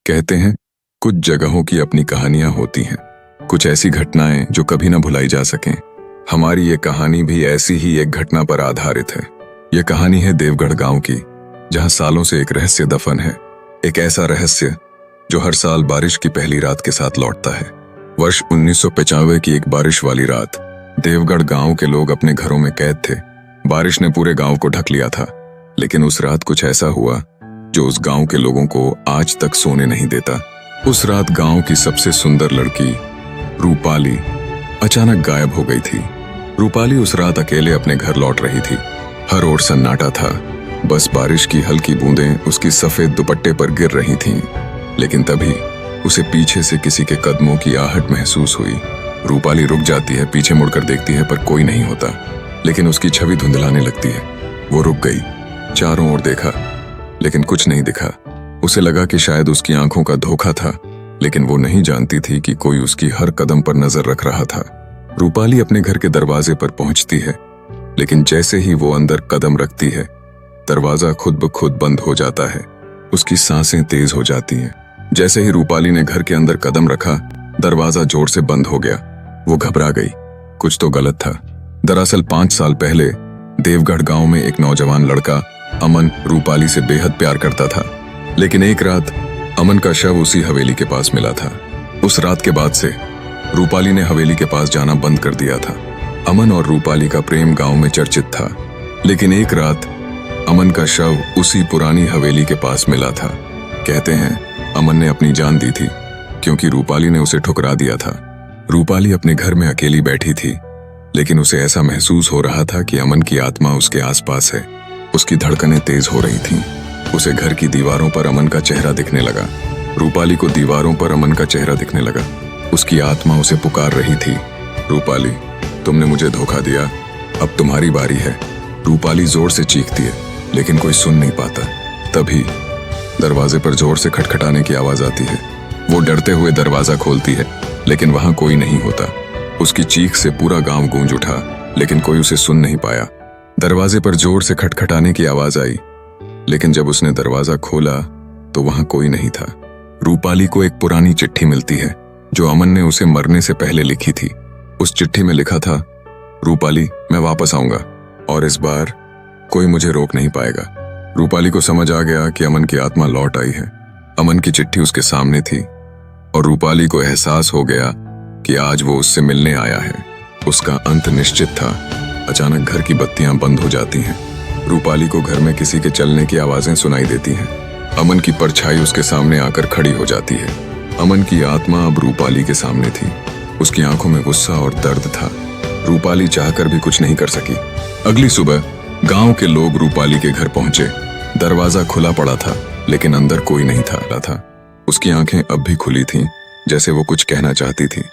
कहते हैं कुछ जगहों की अपनी कहानियां होती हैं, कुछ ऐसी घटनाएं जो कभी ना भुलाई जा सकें। हमारी ये कहानी भी ऐसी ही एक घटना पर आधारित है। ये कहानी है देवगढ़ गांव की, जहां सालों से एक रहस्य दफन है। एक ऐसा रहस्य जो हर साल बारिश की पहली रात के साथ लौटता है। वर्ष 1995 की एक बारिश वाली रात देवगढ़ गांव के लोग अपने घरों में कैद थे। बारिश ने पूरे गांव को ढक लिया था, लेकिन उस रात कुछ ऐसा हुआ जो उस गांव के लोगों को आज तक सोने नहीं देता। उस रात गांव की सबसे सुंदर लड़की रूपाली अचानक गायब हो गई थी। रूपाली उस रात अकेले अपने घर लौट रही थी। हर ओर सन्नाटा था, बस बारिश की हल्की बूंदें उसकी सफेद दुपट्टे पर गिर रही थीं। लेकिन तभी उसे पीछे से किसी के कदमों की आहट महसूस हुई। रूपाली रुक जाती है, पीछे मुड़कर देखती है, पर कोई नहीं होता। लेकिन उसकी छवि धुंधलाने लगती है। वो रुक गई, चारों ओर देखा, लेकिन कुछ नहीं दिखा। उसे लगा कि शायद उसकी आंखों का धोखा था, लेकिन वो नहीं जानती थी कि कोई उसकी हर कदम पर नजर रख रहा था। रूपाली अपने घर के दरवाजे पर पहुंचती है, लेकिन जैसे ही वो अंदर कदम रखती है, दरवाजा खुद ब खुद बंद हो जाता है। उसकी सांसें तेज हो जाती हैं। जैसे ही रूपाली ने घर के अंदर कदम रखा, दरवाजा जोर से बंद हो गया। वो घबरा गई, कुछ तो गलत था। दरअसल 5 साल पहले देवगढ़ गांव में एक नौजवान लड़का अमन रूपाली से बेहद प्यार करता था। लेकिन एक रात अमन का शव उसी हवेली के पास मिला था। उस रात के बाद से रूपाली ने हवेली के पास जाना बंद कर दिया था। अमन और रूपाली का प्रेम गांव में चर्चित था, लेकिन एक रात अमन का शव उसी पुरानी हवेली के पास मिला था। कहते हैं अमन ने अपनी जान दी थी, क्योंकि रूपाली ने उसे ठुकरा दिया था। रूपाली अपने घर में अकेली बैठी थी, लेकिन उसे ऐसा महसूस हो रहा था कि अमन की आत्मा उसके आसपास है। उसकी धड़कनें तेज हो रही थीं। उसे घर की दीवारों पर अमन का चेहरा दिखने लगा। रूपाली को दीवारों पर अमन का चेहरा दिखने लगा। उसकी आत्मा उसे पुकार रही थी, रूपाली, तुमने मुझे धोखा दिया, अब तुम्हारी बारी है। रूपाली जोर से चीखती है, लेकिन कोई सुन नहीं पाता। तभी दरवाजे पर जोर से खटखटाने की आवाज आती है। वो डरते हुए दरवाजा खोलती है, लेकिन वहां कोई नहीं होता। उसकी चीख से पूरा गांव गूंज उठा, लेकिन कोई उसे सुन नहीं पाया। दरवाजे पर जोर से खटखटाने की आवाज आई, लेकिन जब उसने दरवाजा खोला तो वहां कोई नहीं था। रूपाली को एक पुरानी चिट्ठी मिलती है, जो अमन ने उसे मरने से पहले लिखी थी। उस चिट्ठी में लिखा था, रूपाली, मैं वापस आऊंगा और इस बार कोई मुझे रोक नहीं पाएगा। रूपाली को समझ आ गया कि अमन की आत्मा लौट आई है। अमन की चिट्ठी उसके सामने थी और रूपाली को एहसास हो गया कि आज वो उससे मिलने आया है। उसका अंत निश्चित था। अचानक घर की बत्तियां बंद हो जाती हैं। रूपाली को घर में किसी के चलने की आवाजें सुनाई देती हैं। अमन की परछाई उसके सामने आकर खड़ी हो जाती है। अमन की आत्मा अब रूपाली के सामने थी। उसकी आंखों में गुस्सा और दर्द था। रूपाली चाहकर भी कुछ नहीं कर सकी। अगली सुबह गांव के लोग रूपाली के घर पहुंचे। दरवाजा खुला पड़ा था, लेकिन अंदर कोई नहीं था। उसकी आंखें अब भी खुली थीं, जैसे वो कुछ कहना चाहती थी।